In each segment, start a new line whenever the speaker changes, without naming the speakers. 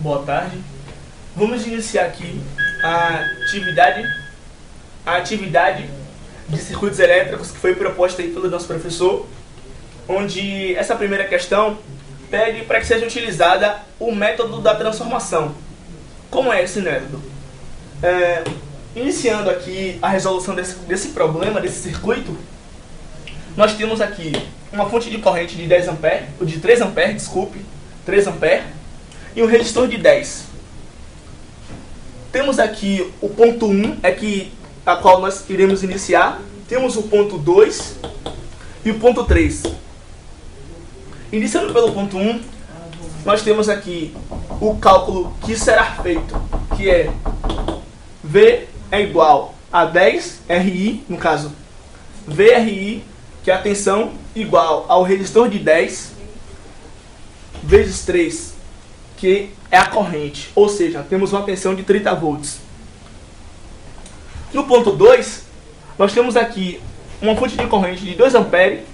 Boa tarde. Vamos iniciar aqui a atividade de circuitos elétricos que foi proposta aí pelo nosso professor, onde essa primeira questão pede para que seja utilizada o método da transformação. Como é esse método? Iniciando aqui a resolução desse problema, desse circuito, nós temos aqui uma fonte de corrente de 10 ampere, ou de 3 ampere, desculpe, 3 ampere, e um resistor de 10. Temos aqui o ponto 1, a qual nós iremos iniciar. Temos o ponto 2 e o ponto 3. Iniciando pelo ponto 1, nós temos aqui o cálculo que será feito, que é V é igual a 10 RI, no caso, VRI, que é a tensão, igual ao resistor de 10, vezes 3, que é a corrente, ou seja, temos uma tensão de 30 volts. No ponto 2, nós temos aqui uma fonte de corrente de 2 ampere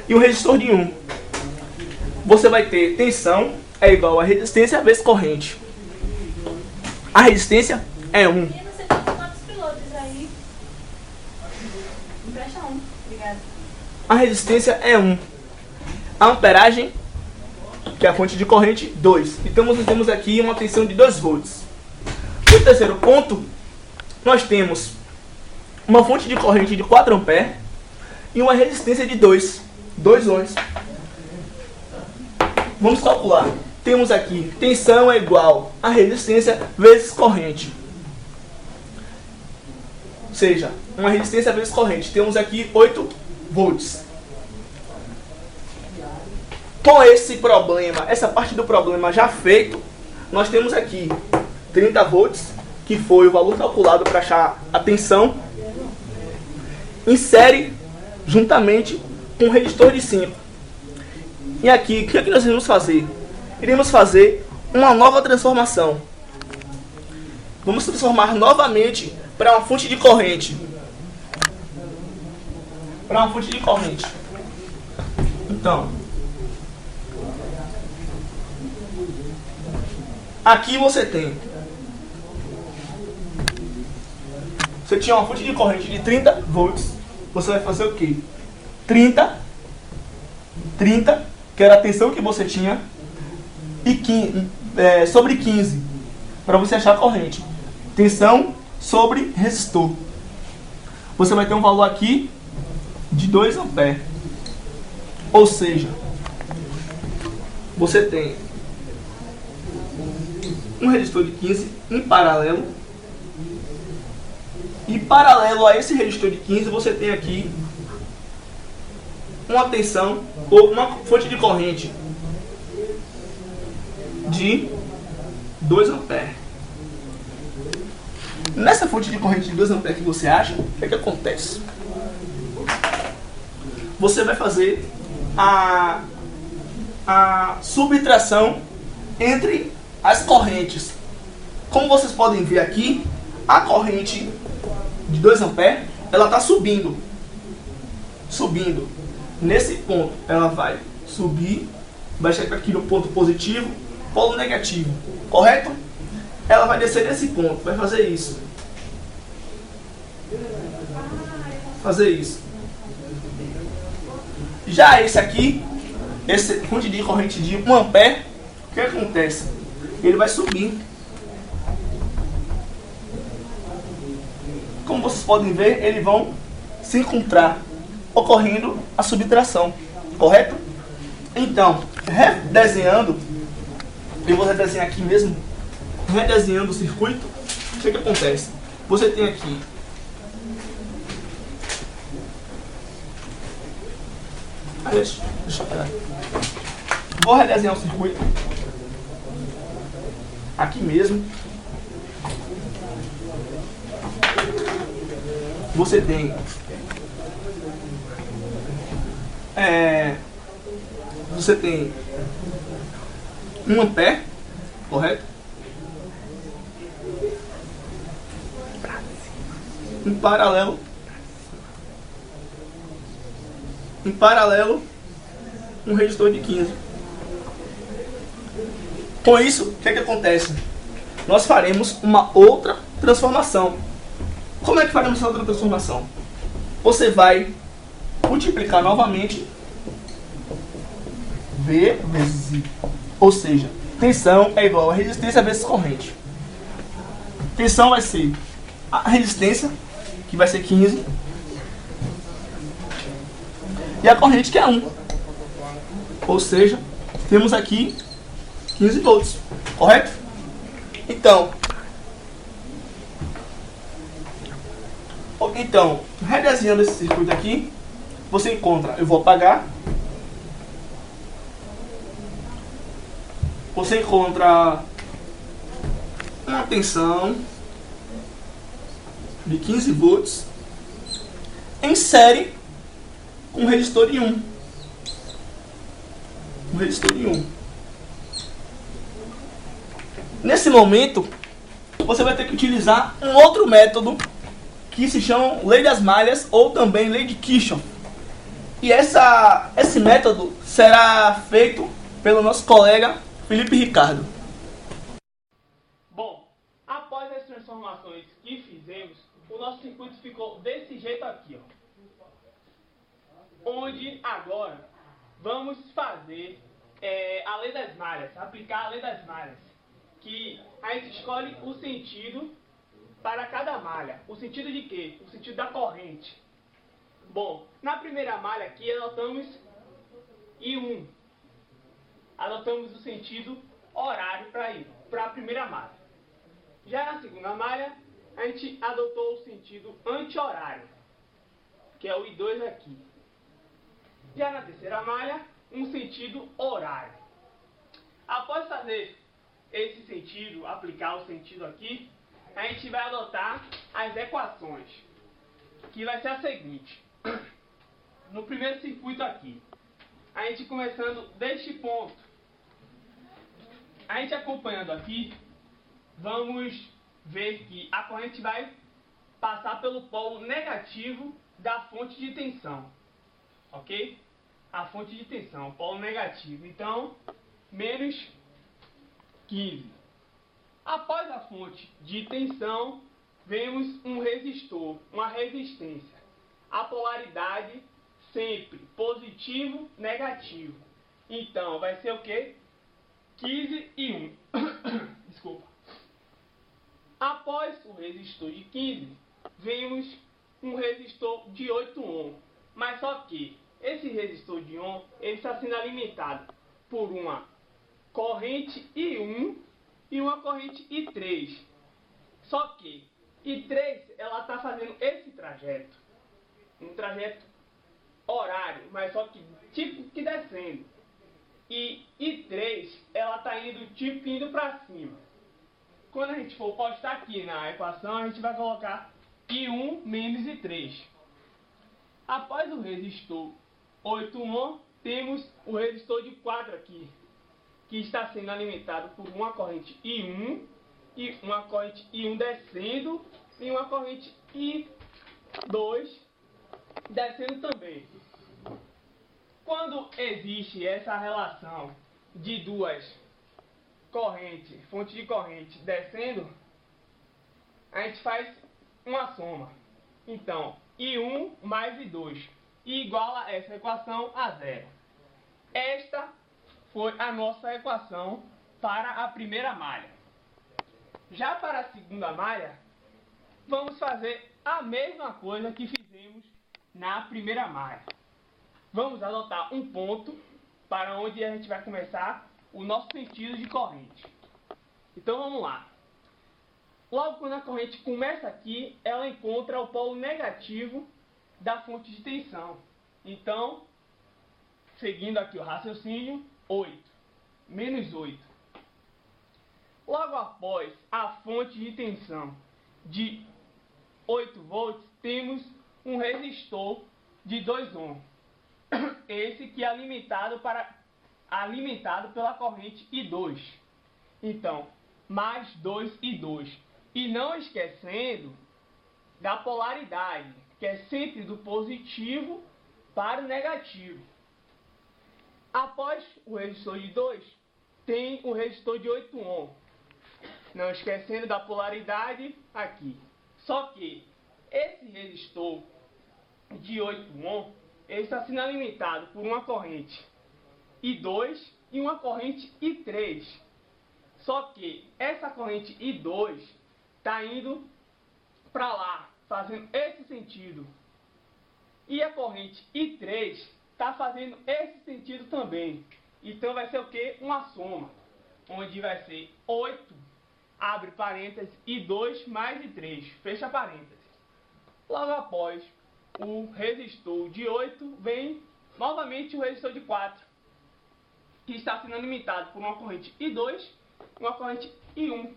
e um resistor de 1. Você vai ter tensão é igual a resistência vezes corrente. A resistência é 1.
E você tem quantos pilotos aí? Empresta um. Obrigada.
A resistência é 1. A amperagem, que é a fonte de corrente, 2. Então nós temos aqui uma tensão de 2 volts. No terceiro ponto, nós temos uma fonte de corrente de 4 ampere e uma resistência de 2 ohms. Vamos calcular. Temos aqui tensão é igual a resistência vezes corrente. Ou seja, uma resistência vezes corrente. Temos aqui 8 volts. Com esse problema, essa parte do problema já feito, nós temos aqui 30 volts, que foi o valor calculado para achar a tensão. Insere juntamente com o resistor de 5. E aqui, o que é que nós iremos fazer? Iremos fazer uma nova transformação. Vamos transformar novamente para uma fonte de corrente. Então, aqui você tinha uma fonte de corrente de 30 volts. Você vai fazer o quê? 30, que era a tensão que você tinha, e sobre 15, para você achar a corrente. Tensão sobre resistor. Você vai ter um valor aqui de 2 ampere. Ou seja, você tem um resistor de 15 em paralelo. E paralelo a esse resistor de 15, você tem aqui uma tensão ou uma fonte de corrente de 2 ampere. Nessa fonte de corrente de 2 ampere que você acha, o que é que acontece? Você vai fazer a subtração entre as correntes. Como vocês podem ver aqui, a corrente de 2 ampere, ela está subindo. Nesse ponto, ela vai subir, vai chegar aqui no ponto positivo, polo negativo, correto? Ela vai descer nesse ponto, vai fazer isso. Já esse aqui, esse fonte de corrente de 1 ampere, o que acontece? Ele vai subir. Como vocês podem ver, eles vão se encontrar, ocorrendo a subtração, correto? Então, redesenhando, eu vou redesenhar aqui mesmo, redesenhando o circuito, o que acontece? Você tem aqui deixa eu parar. Vou redesenhar o circuito aqui mesmo. Você tem você tem 1 ampere, correto? Em paralelo, um resistor de 15. Com isso, o que é que acontece? Nós faremos uma outra transformação. Como é que faremos essa outra transformação? Você vai multiplicar novamente V vezes I. Ou seja, tensão é igual a resistência vezes corrente. Tensão vai ser a resistência, que vai ser 15, e a corrente, que é 1. Ou seja, temos aqui 15 volts, correto? Então, redesenhando esse circuito aqui, você encontra, eu vou apagar, você encontra uma tensão de 15 volts em série com um resistor de 1. Um resistor de 1. Nesse momento, você vai ter que utilizar um outro método que se chama lei das malhas ou também lei de Kirchhoff. E esse método será feito pelo nosso colega Felipe Ricardo.
Bom, após as transformações que fizemos, o nosso circuito ficou desse jeito aqui, ó. Onde agora vamos fazer a lei das malhas, aplicar a lei das malhas, que a gente escolhe o sentido para cada malha. O sentido de quê? O sentido da corrente. Bom, na primeira malha aqui adotamos I1. Adotamos o sentido horário para a primeira malha. Já na segunda malha, a gente adotou o sentido anti-horário, que é o I2 aqui. Já na terceira malha, um sentido horário. Após fazer esse sentido, aplicar o sentido aqui, a gente vai adotar as equações, que vai ser a seguinte. No primeiro circuito aqui, a gente começando deste ponto, a gente acompanhando aqui, vamos ver que a corrente vai passar pelo polo negativo da fonte de tensão, ok? A fonte de tensão, o polo negativo, então, menos 15. Após a fonte de tensão, vemos um resistor, uma resistência. A polaridade sempre positivo, negativo. Então, vai ser o quê? 15 e 1. Desculpa. Após o resistor de 15, vemos um resistor de 8 ohm. Mas só que esse resistor de ohm, ele está sendo alimentado por uma corrente I1 e uma corrente I3. Só que I3, ela está fazendo esse trajeto. Um trajeto horário, mas só que tipo que descendo. E I3, ela está indo tipo indo para cima. Quando a gente for postar aqui na equação, a gente vai colocar I1 menos I3. Após o resistor 8 ohm, temos o resistor de 4 aqui, que está sendo alimentado por uma corrente I1 e uma corrente I1 descendo e uma corrente I2 descendo também. Quando existe essa relação de duas correntes, fonte de corrente descendo, a gente faz uma soma. Então, I1 mais I2 igual a essa equação a zero. Esta foi a nossa equação para a primeira malha. Já para a segunda malha, vamos fazer a mesma coisa que fizemos na primeira malha. Vamos adotar um ponto para onde a gente vai começar o nosso sentido de corrente. Então vamos lá. Logo quando a corrente começa aqui, ela encontra o polo negativo da fonte de tensão. Então, seguindo aqui o raciocínio, 8, menos 8. Logo após a fonte de tensão de 8 volts, temos um resistor de 2 ohm. Esse que é alimentado pela corrente I2. Então, mais 2 I2. E não esquecendo da polaridade, que é sempre do positivo para o negativo. Após o resistor de 2, tem o resistor de 8 ohm. Não esquecendo da polaridade aqui. Só que esse resistor de 8 ohm, ele está sendo alimentado por uma corrente I2 e uma corrente I3. Só que essa corrente I2 está indo para lá, fazendo esse sentido. E a corrente I3 está fazendo esse sentido também. Então vai ser o que? Uma soma. Onde vai ser 8, abre parênteses, I2 mais I3, fecha parênteses. Logo após o resistor de 8, vem novamente o resistor de 4, que está sendo alimentado por uma corrente I2 e uma corrente I1.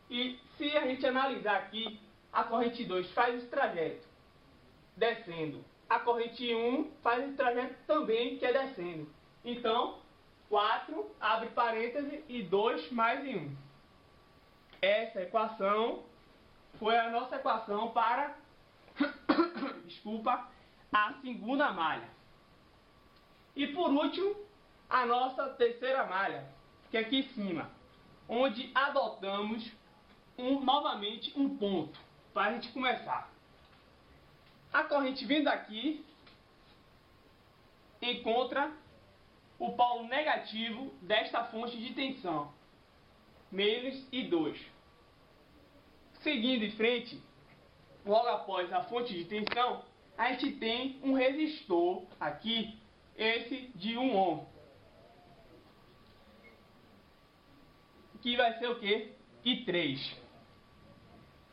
E se a gente analisar aqui, a corrente I2 faz esse trajeto descendo. A corrente I1 faz esse trajeto também, que é descendo. Então, 4, abre parênteses, I2 mais I1. Essa equação foi a nossa equação para desculpa, a segunda malha. E por último, a nossa terceira malha, que é aqui em cima, onde adotamos novamente um ponto, para a gente começar. A corrente vindo aqui, encontra o polo negativo desta fonte de tensão, menos I2. Seguindo em frente, logo após a fonte de tensão, a gente tem um resistor aqui, esse de 1 ohm, que vai ser o que? I3.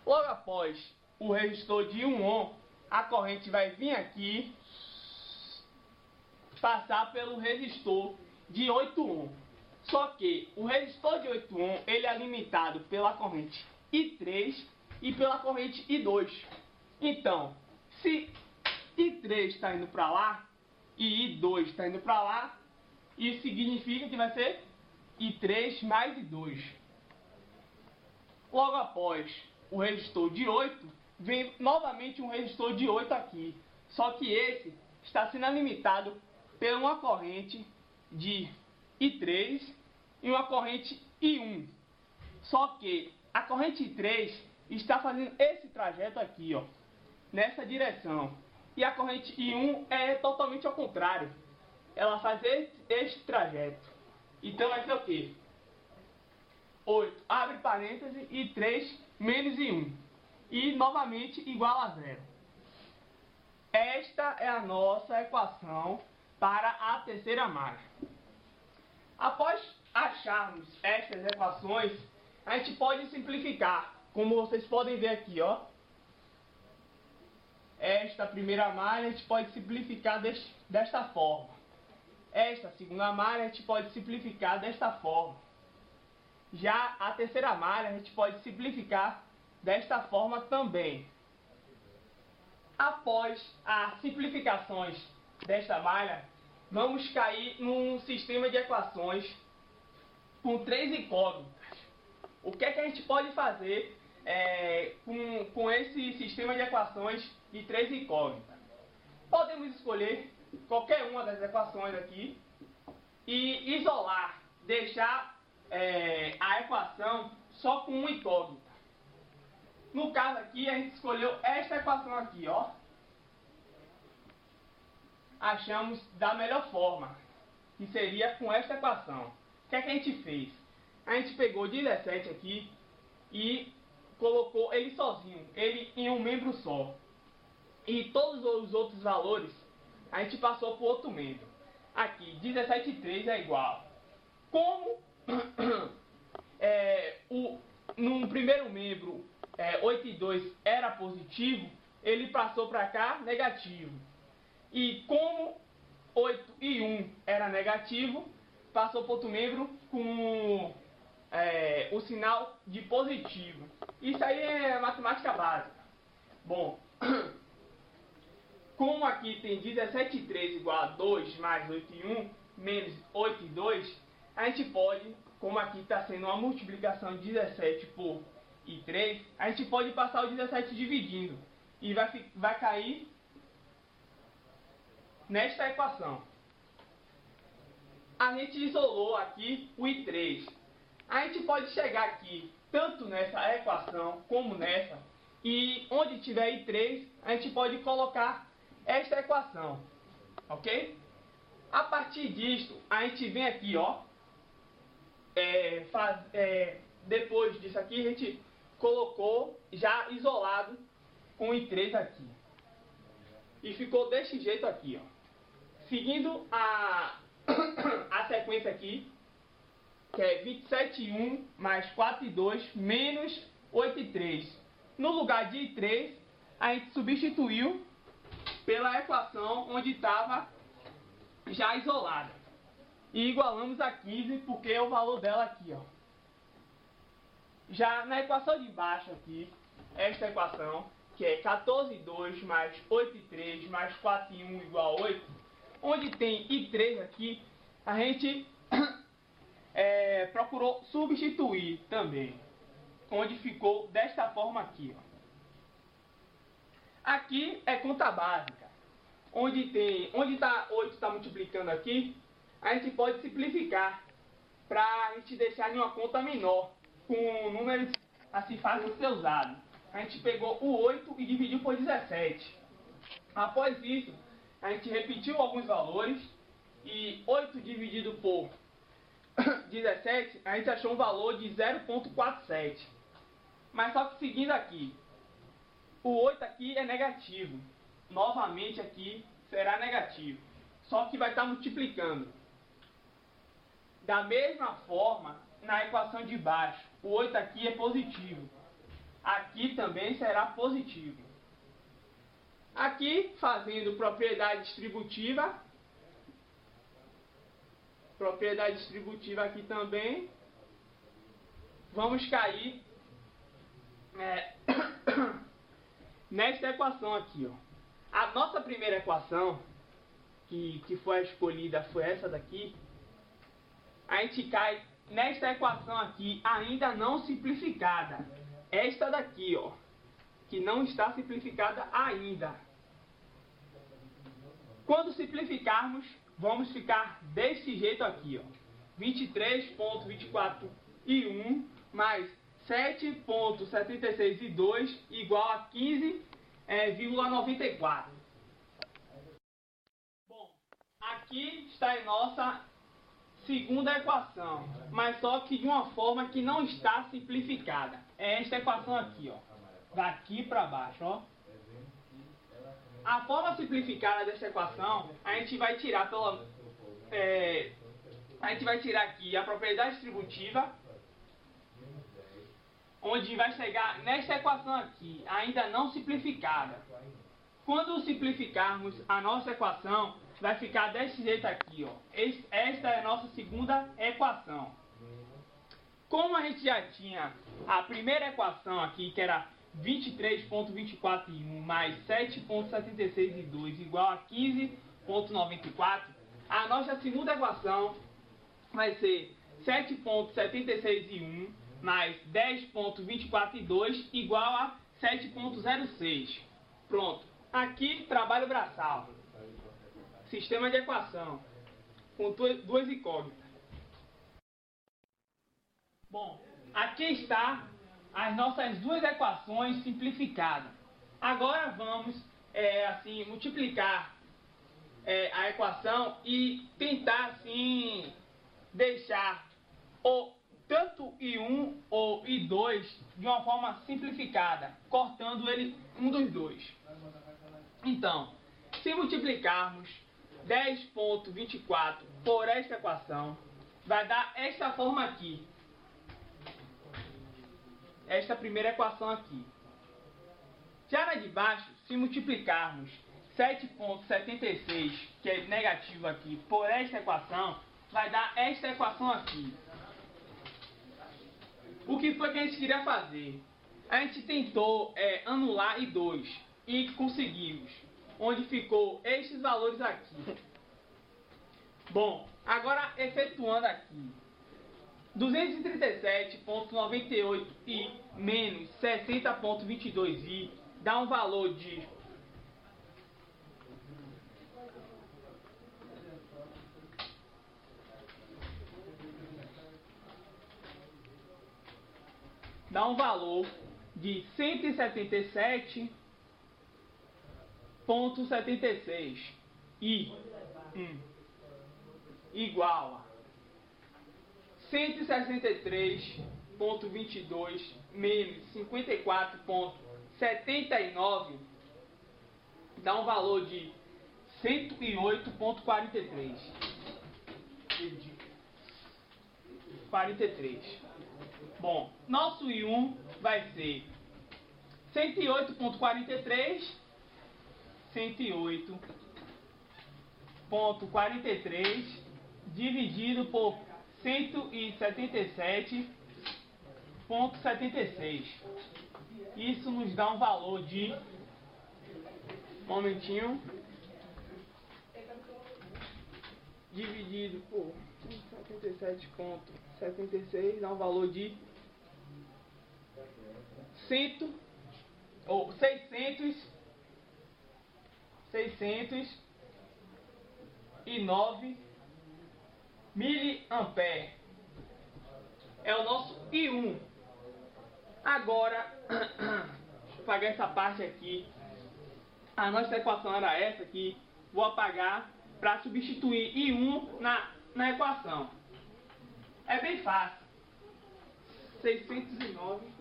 Logo após o resistor de 1 ohm, a corrente vai vir aqui, passar pelo resistor de 8 ohm. Só que o resistor de 8 ohm, ele é alimentado pela corrente I3 e pela corrente I2. Então, se I3 está indo para lá e I2 está indo para lá, isso significa que vai ser I3 mais I2. Logo após o resistor de 8, vem novamente um resistor de 8 aqui. Só que esse está sendo alimentado por uma corrente de I3 e uma corrente I1. Só que a corrente I3 está fazendo esse trajeto aqui, ó, nessa direção. E a corrente I1 é totalmente ao contrário. Ela faz este trajeto. Então vai ser o quê? 8, abre parênteses, I3 menos I1. E novamente igual a zero. Esta é a nossa equação para a terceira malha. Após acharmos estas equações, a gente pode simplificar, como vocês podem ver aqui, ó. Esta primeira malha a gente pode simplificar desta forma. Esta segunda malha a gente pode simplificar desta forma. Já a terceira malha a gente pode simplificar desta forma também. Após as simplificações desta malha, vamos cair num sistema de equações com 3 incógnitas. O que é que a gente pode fazer com esse sistema de equações de 3 incógnitas? Podemos escolher qualquer uma das equações aqui e isolar, deixar a equação só com uma incógnita. No caso aqui, a gente escolheu esta equação aqui, ó. Achamos da melhor forma, que seria com esta equação. O que é que a gente fez? A gente pegou 17 aqui e colocou ele sozinho, ele em um membro só. E todos os outros valores a gente passou para o outro membro. Aqui, 17,3 é igual. Como no primeiro membro 8,2 era positivo, ele passou para cá negativo. E como 8,1 era negativo, passou para outro membro com o sinal de positivo. Isso aí é matemática básica. Bom, como aqui tem 17,3 igual a 2 mais 8,1 menos 8,2, a gente pode, como aqui está sendo uma multiplicação de 17 por I3, a gente pode passar o 17 dividindo. E vai cair nesta equação. a gente isolou aqui o I3. A gente pode chegar aqui, tanto nessa equação como nessa, e onde tiver I3, a gente pode colocar esta equação, ok? A partir disso, a gente vem aqui, ó, depois disso aqui, a gente colocou já isolado com o I3 aqui. E ficou desse jeito aqui, ó. Seguindo a sequência aqui, que é 27,1 mais 4,2 menos 8,3. No lugar de I3, a gente substituiu pela equação onde estava já isolada. E igualamos a 15, porque é o valor dela aqui, ó. Já na equação de baixo aqui, esta equação, que é 14,2 mais 8,3 mais 4,1 igual a 8, onde tem I3 aqui, a gente procurou substituir também, onde ficou desta forma aqui, ó. Aqui é conta básica, onde 8 está multiplicando aqui, a gente pode simplificar para a gente deixar em uma conta menor, com números assim fácil de ser usado. A gente pegou o 8 e dividiu por 17. Após isso, a gente repetiu alguns valores e 8 dividido por 17, a gente achou um valor de 0,47. Mas só que seguindo aqui, o 8 aqui é negativo. Novamente aqui será negativo. Só que vai estar multiplicando. Da mesma forma, na equação de baixo, o 8 aqui é positivo. Aqui também será positivo. Aqui, fazendo propriedade distributiva aqui também, vamos cair nesta equação aqui, ó. A nossa primeira equação, que foi escolhida, foi essa daqui. A gente cai nesta equação aqui, ainda não simplificada. Esta daqui, ó, que não está simplificada ainda. Quando simplificarmos, vamos ficar desse jeito aqui, ó. 23,24 mais 7,76 igual a 15,94. Bom, aqui está a nossa segunda equação, mas só que de uma forma que não está simplificada. É esta equação aqui, ó, daqui para baixo, ó. A forma simplificada dessa equação, a gente vai tirar aqui a propriedade distributiva, onde vai chegar nesta equação aqui, ainda não simplificada. Quando simplificarmos a nossa equação, vai ficar desse jeito aqui, ó. Esta é a nossa segunda equação. Como a gente já tinha a primeira equação aqui, que era 23,24 mais 7,76 igual a 15,94, a nossa segunda equação vai ser 7,76 mais 10,24 igual a 7,06. Pronto. Aqui, trabalho braçal. Sistema de equação. Com duas incógnitas. Bom, aqui está as nossas duas equações simplificadas. Agora vamos assim, multiplicar a equação e tentar assim deixar tanto I1 ou I2 de uma forma simplificada, cortando ele um dos dois. Então, se multiplicarmos 10,24 por esta equação, vai dar esta forma aqui. Esta primeira equação aqui. Já na de baixo, se multiplicarmos 7,76, que é negativo aqui, por esta equação, vai dar esta equação aqui. O que foi que a gente queria fazer? A gente tentou anular I2 e conseguimos. Onde ficou estes valores aqui. Bom, agora efetuando aqui. 237,98i menos 60,22i dá um valor de 237,98 dá um valor de 177,76 e igual a 163,22 menos 54,79 dá um valor de 108,43. 43. Bom, nosso I1 vai ser 108,43, 108,43 dividido por 177,76. Isso nos dá um valor de... momentinho. Dividido por 177,76 dá um valor de 609 miliampere. É o nosso I1. Agora, deixa eu apagar essa parte aqui. A nossa equação era essa aqui. Vou apagar para substituir I1 na equação. É bem fácil. 609.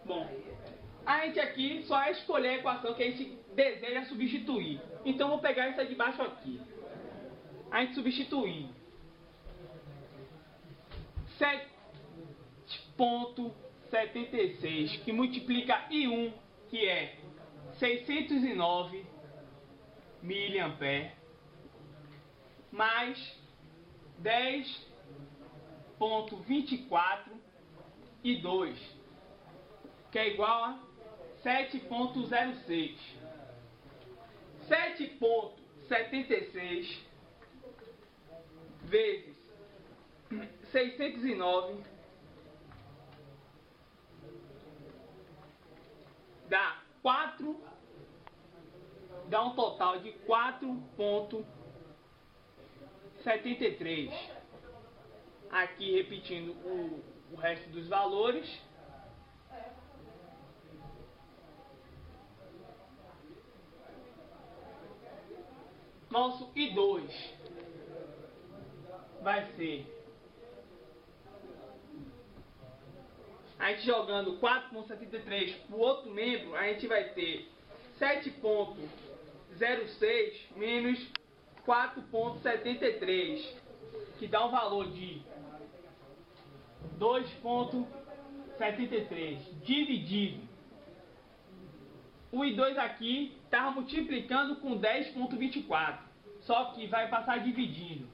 Bom, a gente aqui só é escolher a equação que a gente deseja substituir. Então vou pegar essa de baixo aqui. A gente substituir 7,76 que multiplica I1, que é 609 miliampere, mais 10,24 e 2, que é igual a 7,06. 7,76 vezes 609 dá um total de 4,73. Aqui repetindo o resto dos valores. Nosso I2 vai ser, a gente jogando 4,73 para o outro membro, a gente vai ter 7,06 menos 4,73, que dá um valor de 2,73 dividido. O I2 aqui estava multiplicando com 10,24, só que vai passar dividindo.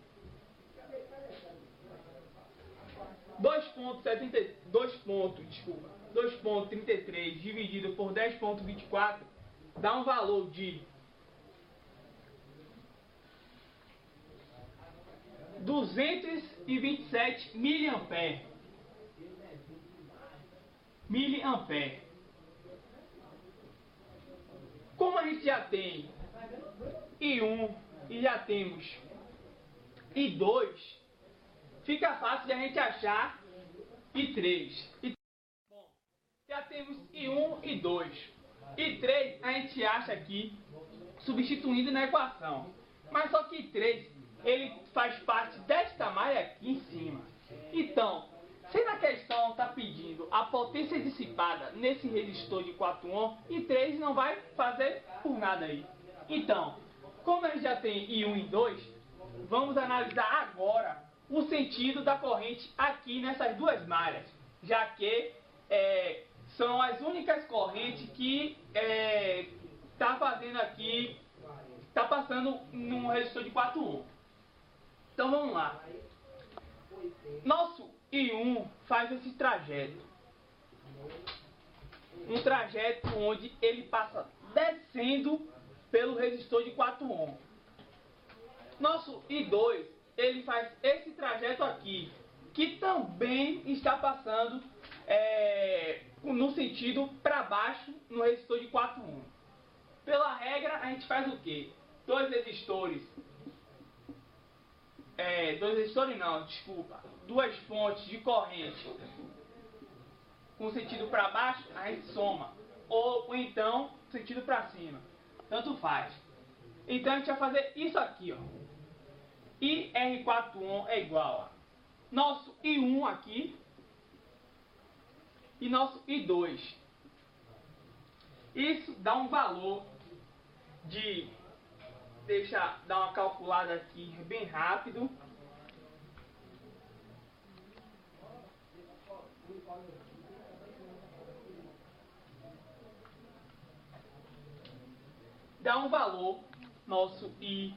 2,33 dividido por 10,24 dá um valor de 227 miliampere. Como a gente já tem I1 e já temos I2, fica fácil de a gente achar I3. Bom, já temos I1 e I2. I3 a gente acha aqui substituindo na equação. Mas só que I3 ele faz parte desta malha aqui em cima. Então, se na questão está pedindo a potência dissipada nesse resistor de 4 ohm, I3 não vai fazer por nada aí. Então, como a gente já tem I1 e I2, vamos analisar agora o sentido da corrente aqui nessas duas malhas, já que são as únicas correntes que está fazendo aqui, está passando num resistor de 4 ohm. Então vamos lá. Nosso I1 faz esse trajeto. Um trajeto onde ele passa descendo pelo resistor de 4 ohm. Nosso I2, ele faz esse trajeto aqui, que também está passando no sentido para baixo no resistor de 4 ohm. Pela regra, a gente faz o quê? Dois resistores dois resistores não, desculpa, duas fontes de corrente com sentido para baixo, a gente soma. Ou então, sentido para cima. Tanto faz. Então a gente vai fazer isso aqui, ó. IR4 é igual a nosso I1 aqui e nosso I2. Isso dá um valor de... Deixa eu dar uma calculada aqui bem rápido. Dá um valor, nosso IR4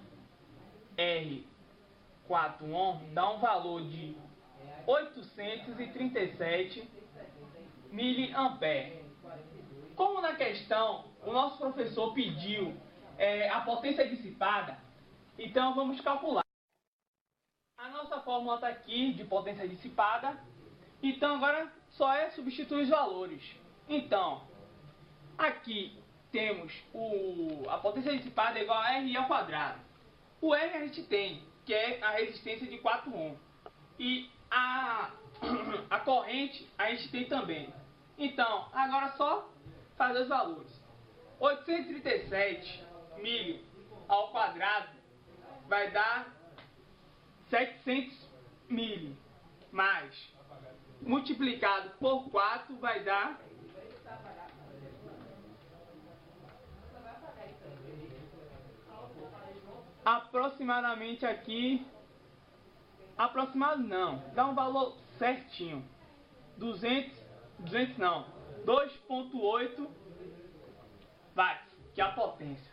dá um valor de 837 miliamperes. Como na questão o nosso professor pediu a potência dissipada, então vamos calcular. A nossa fórmula está aqui de potência dissipada, então agora só é substituir os valores. Então, aqui temos a potência dissipada é igual a RI ao quadrado. O R a gente tem, que é a resistência de 4 ohm. E a corrente a gente tem também. Então, agora só fazer os valores. 837 milho ao quadrado vai dar 700 milho. Mais multiplicado por 4 vai dar aproximadamente aqui, aproximado não, dá um valor certinho, 200 não, 2.8 watts, que é a potência.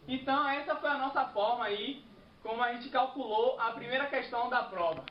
Então essa foi a nossa forma aí, como a gente calculou a primeira questão da prova.